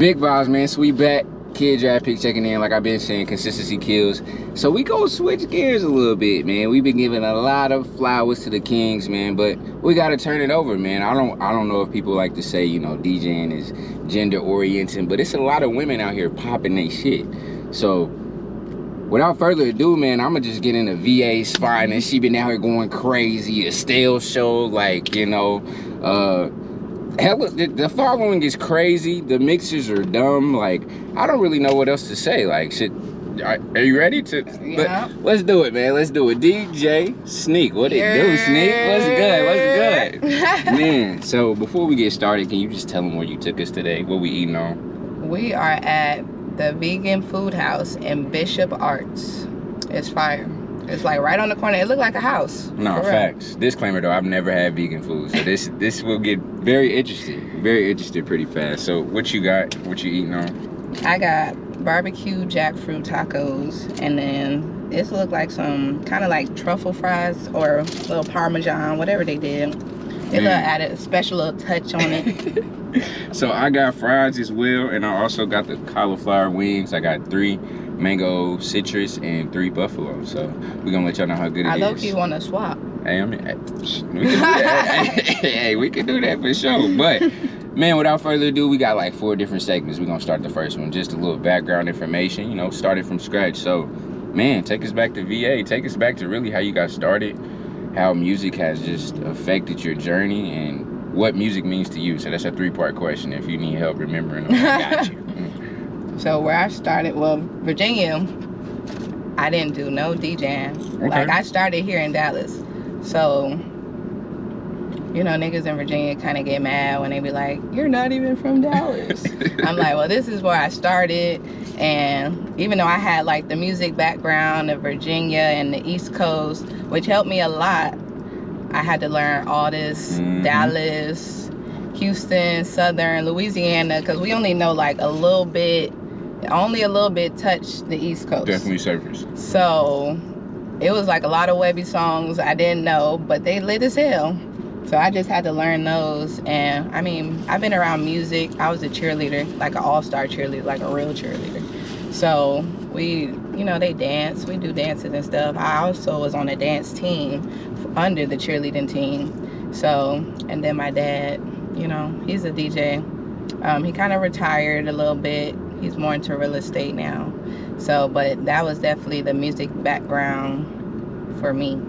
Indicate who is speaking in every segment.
Speaker 1: Big vibes, man. So we back. Kid Draft Pick checking in. Like I've been saying, consistency kills. So we go switch gears a little bit, man. We've been giving a lot of flowers to the Kings, man, but we gotta turn it over, man. I don't know if people like to say, you know, DJing is gender oriented, but it's a lot of women out here popping they shit. So without further ado, man, I'ma just get into VA's spot, and she been out here going crazy. A stale show, like, you know, hell, the following is crazy. The mixers are dumb. Like, I don't really know what else to say. Like, shit. Are you ready to?
Speaker 2: Yeah.
Speaker 1: Let's do it, man. Let's do it. DJ Sneak, what it do, Sneak? What's good? Man, so before we get started, can you just tell them where you took us today? What we eating on?
Speaker 2: We are at the Vegan Food House in Bishop Arts. It's fire. It's like right on the corner. It looked like a house.
Speaker 1: No, facts. Disclaimer though, I've never had vegan food, so this will get very interesting. Very interesting pretty fast. So what you got? What you eating on?
Speaker 2: I got barbecue jackfruit tacos, and then this looked like some kind of like truffle fries or a little parmesan, whatever they did. They added a special little touch on it.
Speaker 1: So I got fries as well, and I also got the cauliflower wings. I got 3 mango citrus and 3 buffalo. So we're gonna let y'all know how good it is.
Speaker 2: I low-key want to swap.
Speaker 1: Hey, I mean, we can do that. Hey, we can do that for sure. But man, without further ado, we got like 4 different segments. We're gonna start the first one, just a little background information, you know, started from scratch. So man, take us back to VA. Take us back to really how you got started, how music has just affected your journey, and what music means to you. So that's a 3-part question. If you need help remembering them, I got you.
Speaker 2: So where I started, well, Virginia, I didn't do no DJing.
Speaker 1: Okay.
Speaker 2: Like, I started here in Dallas. So, you know, niggas in Virginia kind of get mad when they be like, you're not even from Dallas. I'm like, well, this is where I started. And even though I had like the music background of Virginia and the East Coast, which helped me a lot, I had to learn all this Dallas, Houston, Southern, Louisiana, because we only know like a little bit touched the East Coast.
Speaker 1: Definitely surface.
Speaker 2: So it was like a lot of Webby songs I didn't know, but they lit as hell. So I just had to learn those. And I mean, I've been around music. I was a cheerleader, like an all-star cheerleader, like a real cheerleader. So we, you know, they dance. We do dances and stuff. I also was on a dance team under the cheerleading team. So, and then my dad, you know, he's a DJ. He kind of retired a little bit. He's more into real estate now. So, but that was definitely the music background for me.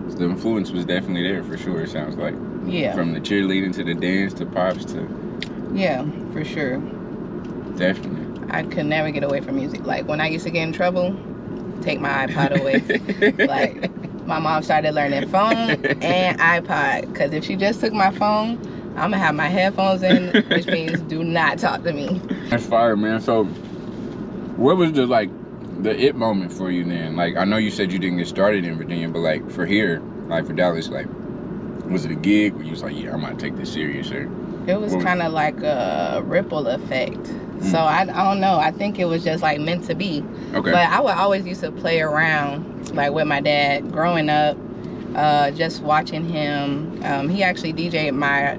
Speaker 1: So the influence was definitely there for sure, it sounds like.
Speaker 2: Yeah.
Speaker 1: From the cheerleading to the dance to pops to...
Speaker 2: Yeah, for sure.
Speaker 1: Definitely.
Speaker 2: I could never get away from music. Like, when I used to get in trouble, take my iPod away. Like, my mom started learning phone and iPod. Because if she just took my phone, I'm going to have my headphones in, which means do not talk to me.
Speaker 1: That's fire, man. So, what was the it moment for you then? Like, I know you said you didn't get started in Virginia, but like for here, like for Dallas, like, was it a gig where you was like, yeah, I'm gonna take this serious? Or
Speaker 2: it was kind of like a ripple effect. So I don't know. I think it was just like meant to be.
Speaker 1: Okay.
Speaker 2: But I would always used to play around like with my dad growing up, just watching him. He actually DJ'd my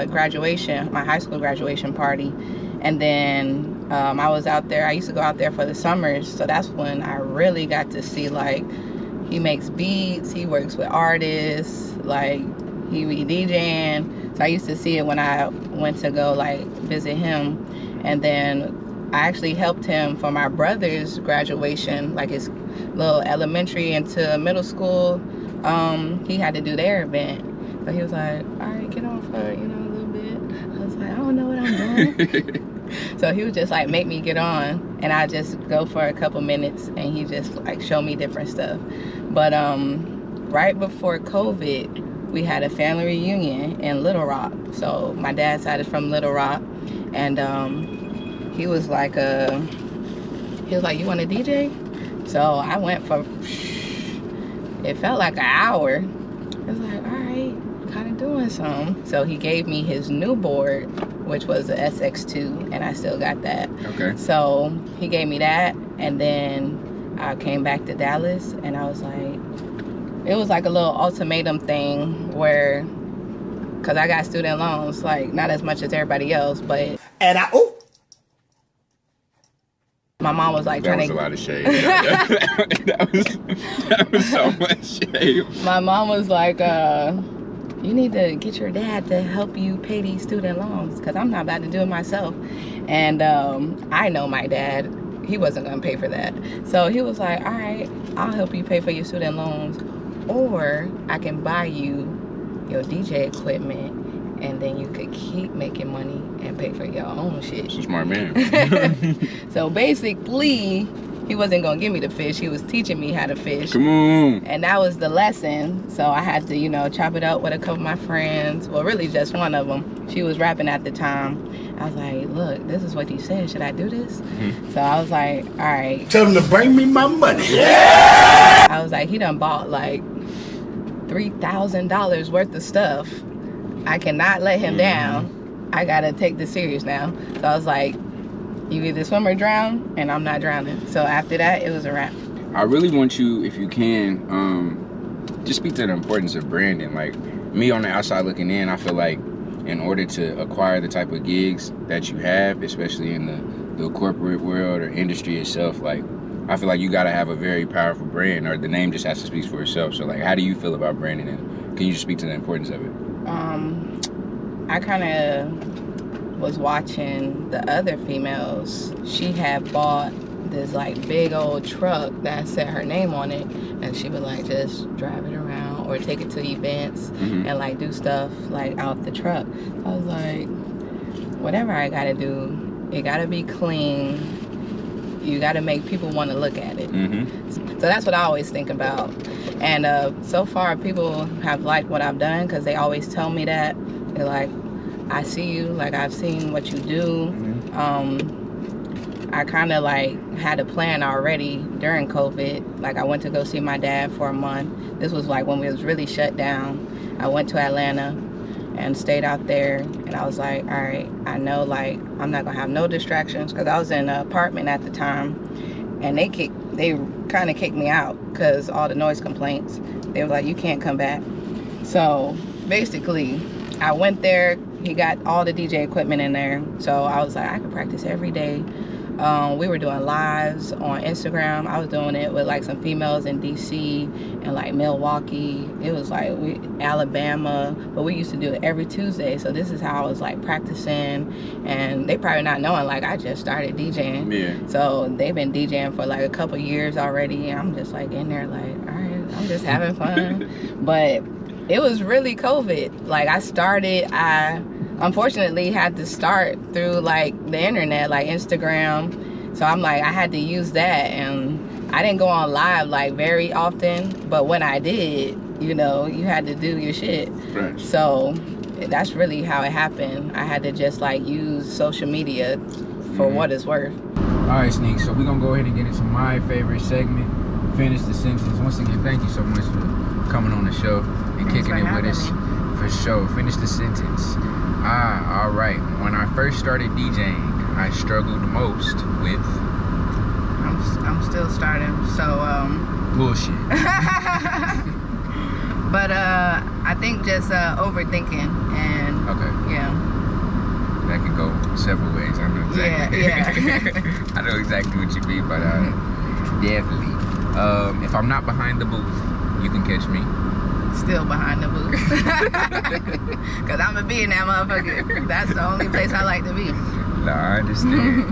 Speaker 2: graduation, my high school graduation party. And then I was out there. I used to go out there for the summers. So that's when I really got to see, like, he makes beats. He works with artists. Like, he be DJing. So I used to see it when I went to go, like, visit him. And then I actually helped him for my brother's graduation, like his little elementary into middle school. He had to do their event. So he was like, all right, get on for, you know, a little bit. I was like, I don't know what I'm doing. So he would just like make me get on, and I just go for a couple minutes, and he just like show me different stuff. But right before COVID, we had a family reunion in Little Rock. So my dad's side is from Little Rock, and he was like, you want to DJ? So I went for, it felt like an hour. I was like, all right, kind of doing something. So he gave me his new board, which was the SX2, and I still got that.
Speaker 1: Okay.
Speaker 2: So he gave me that, and then I came back to Dallas, and I was like, it was like a little ultimatum thing where, because I got student loans, like not as much as everybody else, but.
Speaker 3: And
Speaker 2: My mom was like
Speaker 1: That
Speaker 2: trying
Speaker 1: was a lot of shade. that was so much shade.
Speaker 2: My mom was like, you need to get your dad to help you pay these student loans because I'm not about to do it myself. And I know my dad, he wasn't going to pay for that. So he was like, all right, I'll help you pay for your student loans, or I can buy you your DJ equipment, and then you could keep making money and pay for your own shit.
Speaker 1: She's a smart man.
Speaker 2: So basically, he wasn't gonna give me the fish. He was teaching me how to fish.
Speaker 1: Come on.
Speaker 2: And that was the lesson. So I had to, you know, chop it up with a couple of my friends. Well, really just one of them. She was rapping at the time. I was like, look, this is what you said. Should I do this? So I was like, all right.
Speaker 3: Tell him to bring me my money. Yeah!
Speaker 2: I was like, he done bought like $3,000 worth of stuff. I cannot let him down. I gotta take this serious now. So I was like, you either swim or drown, and I'm not drowning. So after that, it was a wrap.
Speaker 1: I really want you, if you can, just speak to the importance of branding. Like, me on the outside looking in, I feel like in order to acquire the type of gigs that you have, especially in the corporate world or industry itself, like, I feel like you gotta have a very powerful brand, or the name just has to speak for itself. So like, how do you feel about branding, and can you just speak to the importance of it?
Speaker 2: I kind of was watching the other females. She had bought this like big old truck that said her name on it, and she would like just drive it around or take it to events and like do stuff like out the truck. I was like, whatever I gotta do, it gotta be clean. You gotta make people want to look at it. So that's what I always think about. And so far, people have liked what I've done because they always tell me that. They're like, I see you, like I've seen what you do. I kind of like had a plan already during COVID. Like I went to go see my dad for a month. This was like when we was really shut down. I went to Atlanta and stayed out there, and I was like, all right, I know like I'm not gonna have no distractions, because I was in an apartment at the time, and they kind of kicked me out because all the noise complaints. They were like, you can't come back. So basically I went there. He got all the DJ equipment in there, so I was like, I could practice every day. We were doing lives on Instagram. I was doing it with like some females in DC and like Milwaukee. It was like Alabama, but we used to do it every Tuesday. So this is how I was like practicing, and they probably not knowing like I just started DJing.
Speaker 1: Yeah. So
Speaker 2: they've been DJing for like a couple years already, and I'm just like in there like, all right, I'm just having fun. But it was really COVID. Like I unfortunately had to start through like the internet, like Instagram. So I'm like, I had to use that, and I didn't go on live like very often, but when I did, you know, you had to do your shit.
Speaker 1: Right.
Speaker 2: So that's really how it happened. I had to just like use social media for what it's worth.
Speaker 1: All right, Sneak, so we're gonna go ahead and get into my favorite segment, Finish the Sentence. Once again, thank you so much for coming on the show and kicking it with us. For sure. Finish the sentence. All right. When I first started DJing, I struggled most with...
Speaker 2: I'm still starting, so...
Speaker 1: bullshit.
Speaker 2: But I think just overthinking and...
Speaker 1: Okay.
Speaker 2: Yeah.
Speaker 1: That could go several ways. I know exactly.
Speaker 2: Yeah.
Speaker 1: I know exactly what you mean, but definitely. If I'm not behind the booth, you can catch me.
Speaker 2: Still behind the booth. Because I'm going to be in that motherfucker. That's the only place I like to be.
Speaker 1: Nah, I understand.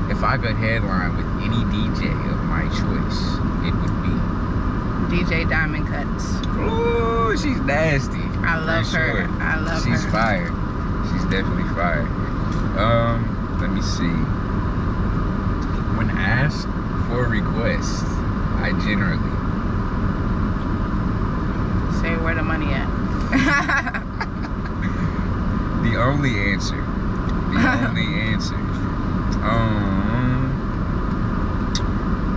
Speaker 1: If I could headline with any DJ of my choice, it would be
Speaker 2: DJ Diamond Cuts.
Speaker 1: Ooh, she's nasty.
Speaker 2: I love her. I love her.
Speaker 1: She's fire. She's definitely fire. Let me see. When asked for a request, I generally
Speaker 2: say where the money at.
Speaker 1: The only answer.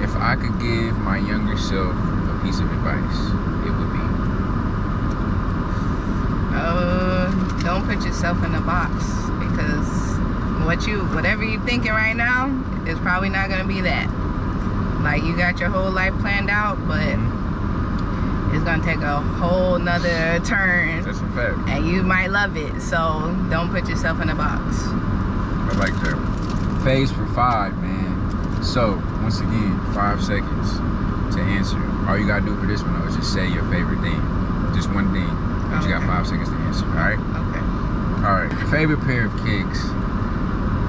Speaker 1: If I could give my younger self a piece of advice, it would be
Speaker 2: don't put yourself in a box, because whatever you're thinking right now is probably not gonna be that. Like you got your whole life planned out, but it's gonna take a whole nother turn.
Speaker 1: That's a fact.
Speaker 2: And you might love it, so don't put yourself in a box.
Speaker 1: I like that. Phase for 5, man. So, once again, 5 seconds to answer. All you gotta do for this one though is just say your favorite thing. Just one thing. But you got 5 seconds to answer, alright?
Speaker 2: Okay.
Speaker 1: Alright, favorite pair of kicks.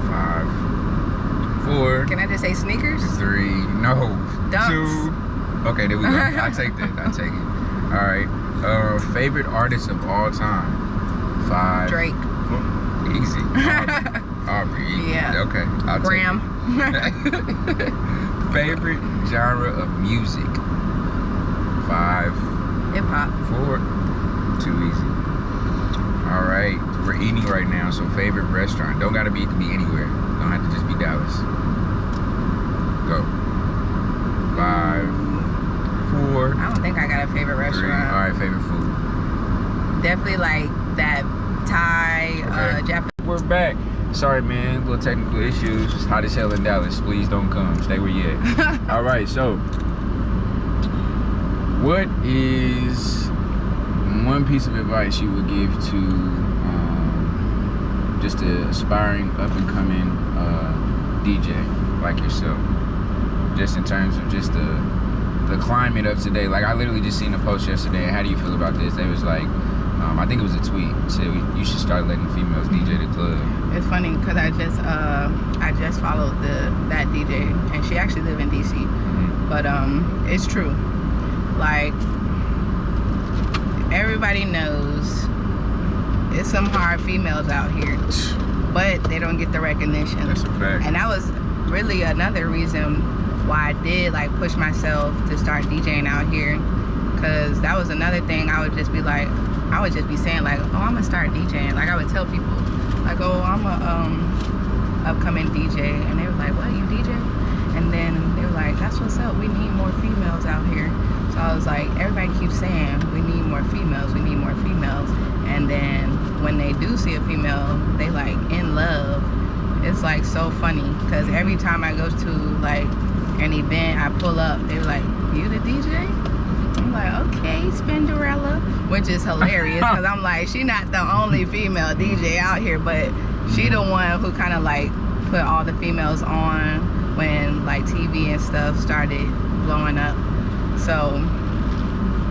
Speaker 1: 5, 4.
Speaker 2: Can I just say sneakers?
Speaker 1: 3, no.
Speaker 2: Dunks.
Speaker 1: 2. Okay, there we go. I'll take that. I'll take it. Alright. Favorite artist of all time. 5.
Speaker 2: Drake.
Speaker 1: Easy. Aubrey.
Speaker 2: Yeah.
Speaker 1: Okay. I'll
Speaker 2: Graham.
Speaker 1: take it. Favorite genre of music. 5.
Speaker 2: Hip hop.
Speaker 1: 4. Too easy. All right. We're eating right now, so favorite restaurant. Don't gotta be, it can be anywhere. Don't have to just be Dallas. Go. 5, 4.
Speaker 2: I don't think I got a favorite
Speaker 1: 3.
Speaker 2: restaurant.
Speaker 1: All right. Favorite food.
Speaker 2: Definitely like that Thai,
Speaker 1: Okay.
Speaker 2: Japanese.
Speaker 1: We're back. Sorry, man. Little technical issues. It's hot as hell in Dallas. Please don't come. Stay where you at. All right. So, what is one piece of advice you would give to just an aspiring, up-and-coming DJ like yourself? Just in terms of just the climate of today. Like, I literally just seen a post yesterday. How do you feel about this? They was like, I think it was a tweet. Said you should start letting females DJ the club.
Speaker 2: It's funny because I just followed that DJ, and she actually live in DC.
Speaker 1: Mm-hmm.
Speaker 2: But it's true. Like, everybody knows it's some hard females out here, but they don't get the recognition.
Speaker 1: That's a fact.
Speaker 2: And that was really another reason why I did like push myself to start DJing out here, because that was another thing. I would just be saying like, oh, I'm gonna start DJing. Like, I would tell people like, oh, I'm a upcoming DJ, and they were like, what, you DJ? And then they were like, that's what's up, we need more females out here. So I was like, everybody keeps saying we need more females, we need more females, and then when they do see a female, they like in love. It's like so funny because every time I go to like an event, I pull up, they're like, you the DJ? I'm like, okay, Spinderella, which is hilarious because I'm like, she not the only female DJ out here, but she the one who kind of like put all the females on when like TV and stuff started blowing up. So,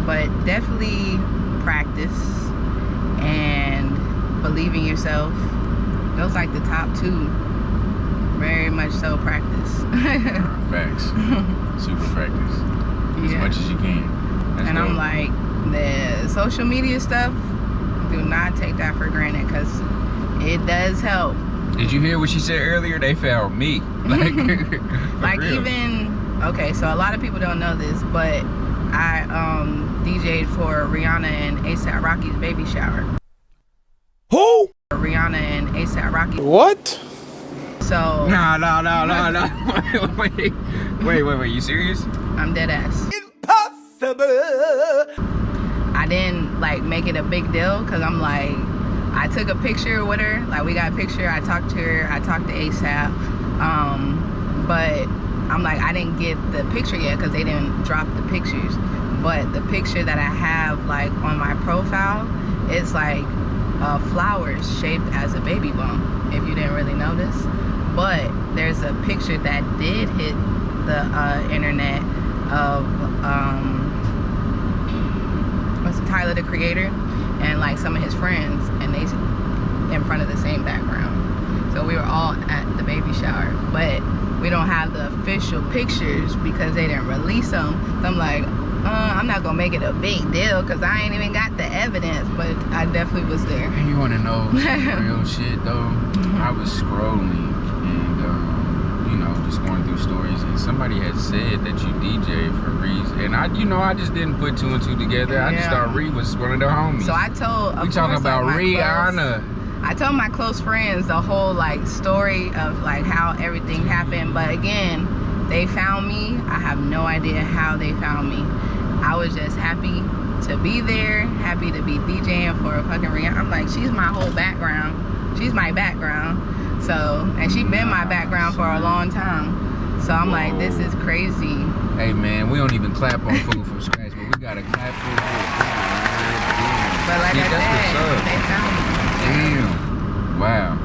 Speaker 2: but definitely practice and believe in yourself. Those like the top 2. Very much so, practice.
Speaker 1: Facts. Super practice. As much as you can.
Speaker 2: And I'm like, the social media stuff, do not take that for granted because it does help.
Speaker 1: Did you hear what she said earlier? They found me. Like,
Speaker 2: like even, okay, so a lot of people don't know this, but I DJ'd for Rihanna and A$AP Rocky's baby shower.
Speaker 3: Who?
Speaker 2: Rihanna and A$AP Rocky.
Speaker 3: What?
Speaker 2: So.
Speaker 1: No. Wait. You serious?
Speaker 2: I'm dead ass. I didn't like make it a big deal because I'm like, I took a picture with her, like we got a picture, I talked to her, I talked to A$AP, but I'm like, I didn't get the picture yet because they didn't drop the pictures, but the picture that I have like on my profile, it's like flowers shaped as a baby bump, if you didn't really notice. But there's a picture that did hit the internet of Tyler the Creator and like some of his friends, and they in front of the same background. So we were all at the baby shower, but we don't have the official pictures because they didn't release them. So I'm like, I'm not gonna make it a big deal because I ain't even got the evidence, but I definitely was there.
Speaker 1: And you wanna know some real shit though? I was scrolling and just going through stories, and somebody had said that you DJ for Reese, and I just didn't put 2 and 2 together. I just thought Reese was one of the homies.
Speaker 2: So I told,
Speaker 1: we talking about Rihanna.
Speaker 2: I told my close friends the whole like story of like how everything happened, but again, they found me. I have no idea how they found me. I was just happy to be there, happy to be DJing for a fucking Rihanna. I'm like, she's my whole background. She's my background. So, and she been my background for a long time. So I'm like, this is crazy.
Speaker 1: Hey man, we don't even clap on food from scratch, but we gotta clap for it.
Speaker 2: But like I said, they found me.
Speaker 1: Damn. Wow.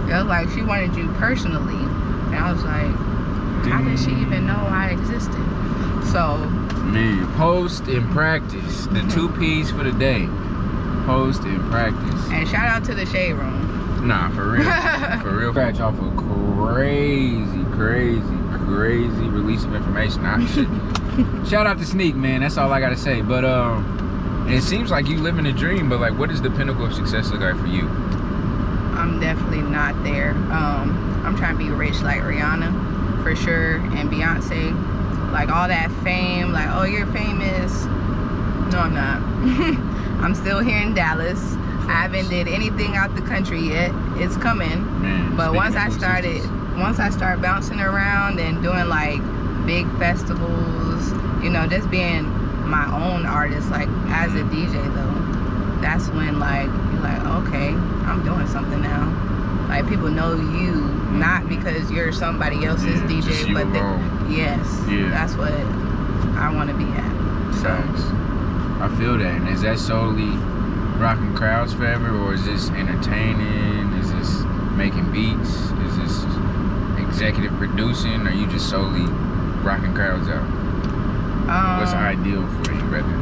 Speaker 2: It was like, she wanted you personally. And I was like, how did she even know I existed? So,
Speaker 1: man, post and practice. The 2 P's for the day. Post and practice.
Speaker 2: and shout out to the Shade Room.
Speaker 1: Nah, for real. For real. Scratch off a crazy release of information. Shout out to Sneak, man. That's all I gotta say. But it seems like you living a dream, but like, what does the pinnacle of success look like for you?
Speaker 2: I'm definitely not there. I'm trying to be rich like Rihanna, for sure, and Beyonce. Like all that fame, like, oh, you're famous. No, I'm not. I'm still here in Dallas. I haven't did anything out the country yet. It's coming.
Speaker 1: Man,
Speaker 2: but once I start bouncing around and doing like big festivals, you know, just being my own artist, like as a DJ though, that's when like you're like, okay, I'm doing something now. Like people know you, not because you're somebody else's DJ, but that's what I want to be at. So
Speaker 1: I feel that. And is that solely rocking crowds forever, or is this entertaining? Is this making beats? Is this executive producing? Or are you just solely rocking crowds out? What's ideal for you, rather?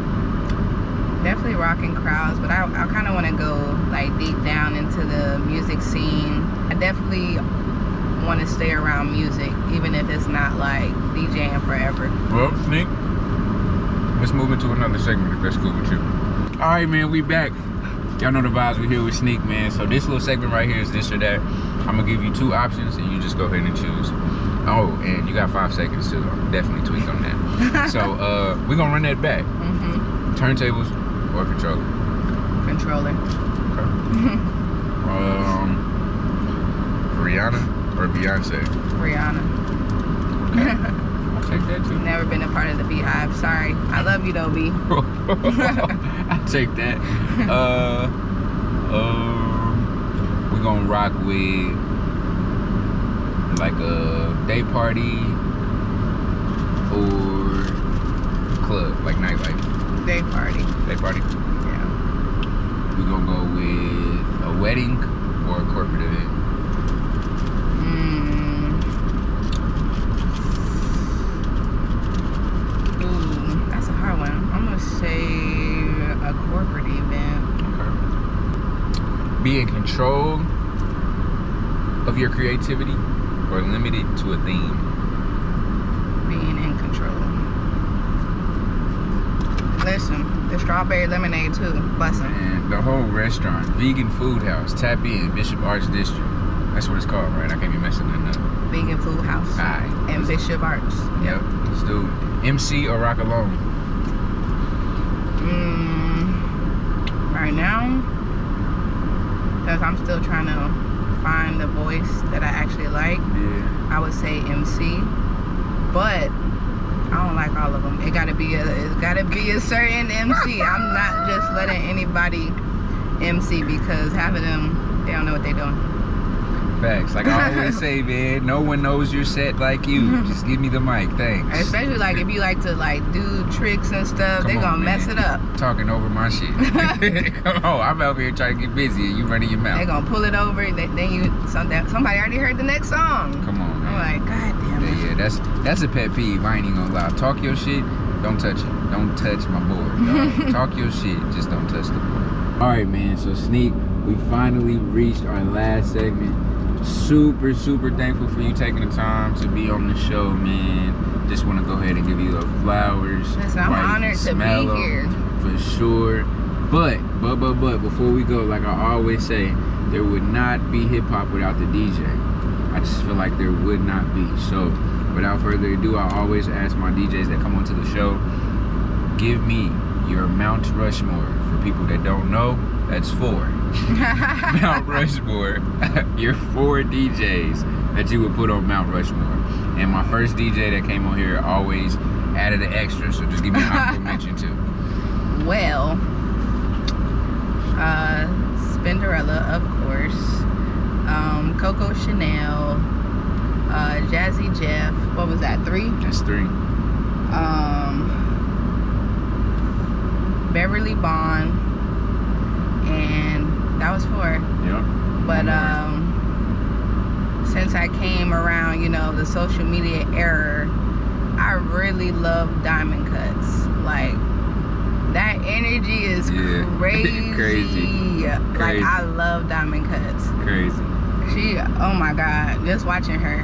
Speaker 2: Definitely rocking crowds, but I kind of want to go like deep down into the music scene. I definitely want to stay around music, even if it's not like DJing forever.
Speaker 1: Well, Sneak, let's move into another segment if that's cool with you. All right, man, we back. Y'all know the vibes. We're here with Sneak, man. So this little segment right here is this or that. I'm gonna give you 2 options and you just go ahead and choose. Oh, and you got 5 seconds to definitely tweak on that. So we're gonna run that back. Turntables or controller?
Speaker 2: Controller.
Speaker 1: Okay. Rihanna or Beyonce?
Speaker 2: Rihanna.
Speaker 1: Okay. I'll take that too.
Speaker 2: Never been a part of the Beehive. Sorry. I love you though, B.
Speaker 1: I'll take that. We're gonna rock with like a day party or club, like nightlife.
Speaker 2: Day party.
Speaker 1: Day party?
Speaker 2: Yeah.
Speaker 1: We're gonna go with a wedding or a corporate event.
Speaker 2: Ooh, that's a hard one. I'm gonna say a corporate event.
Speaker 1: Okay. Be in control of your creativity or limited to a theme?
Speaker 2: Being in control. Listen, the strawberry lemonade too, bussin'.
Speaker 1: And the whole restaurant, vegan food house, tap in, Bishop Arts District. That's what it's called, right? I can't be messing that up.
Speaker 2: Vegan food house.
Speaker 1: Alright.
Speaker 2: And Bishop Arts.
Speaker 1: Yep, let's do it. MC or rock alone?
Speaker 2: Right now, because I'm still trying to find the voice that I actually like, I would say MC. But I don't like all of them. It gotta be a certain MC. I'm not just letting anybody MC because half of them, they don't know what they're doing.
Speaker 1: Facts. Like I always say, man, no one knows your set like you. Just give me the mic, thanks.
Speaker 2: Especially like if you like to like do tricks and stuff, they're gonna mess it up.
Speaker 1: Talking over my shit. Come on, I'm over here trying to get busy and you running your mouth.
Speaker 2: They're gonna pull it over, then somebody already heard the next song.
Speaker 1: Come on, man.
Speaker 2: I'm like, God damn it.
Speaker 1: Yeah, that's a pet peeve. I ain't even gonna lie. Talk your shit, don't touch it. Don't touch my board. Talk your shit, just don't touch the board. Alright, man, so Sneak, we finally reached our last segment. Super thankful for you taking the time to be on the show, man. Just want to go ahead and give you the flowers.
Speaker 2: Listen, I'm honored to be here.
Speaker 1: For sure. But before we go, like I always say, there would not be hip hop without the DJ. I just feel like there would not be. So without further ado, I always ask my DJs that come onto the show, give me your Mount Rushmore. For people that don't know, that's 4. Mount Rushmore. Your 4 DJs that you would put on Mount Rushmore. And my first DJ that came on here always added an extra, so just give me an honorable mention too.
Speaker 2: Well, Spinderella, of course. Coco Chanel, Jazzy Jeff. What was that? 3?
Speaker 1: That's 3.
Speaker 2: Beverly Bond, and that was 4.
Speaker 1: Yep.
Speaker 2: But since I came around, you know, the social media era, I really love diamond cuts. Like, that energy is crazy.
Speaker 1: Crazy.
Speaker 2: Like, I love diamond cuts.
Speaker 1: Crazy.
Speaker 2: She, oh my God, just watching her,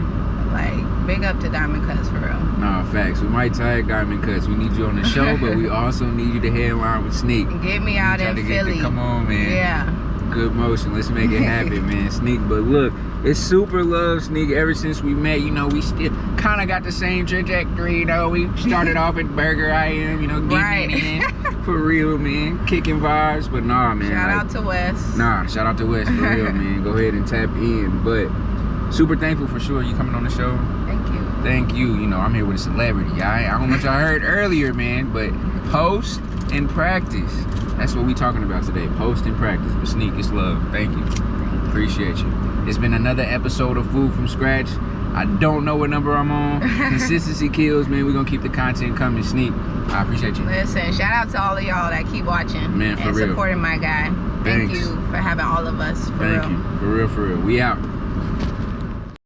Speaker 2: like, big up to diamond cuts for real.
Speaker 1: No, facts. We might tag diamond cuts. We need you on the show, but we also need you to headline with Sneak.
Speaker 2: Get me out in Philly.
Speaker 1: Come on, man.
Speaker 2: Yeah.
Speaker 1: Good motion. Let's make it happen, man. Sneak. But look, it's super love, Sneak. Ever since we met, you know, we still kind of got the same trajectory. You know, we started off at Burger I Am, you know, getting it in. For real, man. Kicking vibes. But nah, man.
Speaker 2: Shout out to Wes.
Speaker 1: Nah, shout out to Wes, for real, man. Go ahead and tap in. But super thankful for sure you coming on the show.
Speaker 2: Thank you.
Speaker 1: Thank you. You know, I'm here with a celebrity. I don't know what y'all heard earlier, man, but Post and Practice. That's what we talking about today. Post and Practice. But Sneak, it's love. Thank you. Appreciate you. It's been another episode of Food from Scratch. I don't know what number I'm on. Consistency kills, man. We're gonna keep the content coming. Sneak, I appreciate you.
Speaker 2: Listen, shout out to all of y'all that keep watching,
Speaker 1: man, for
Speaker 2: and
Speaker 1: real,
Speaker 2: supporting my guy. Thank you for having all of us. For real.
Speaker 1: Thank you. For real, for real. We out.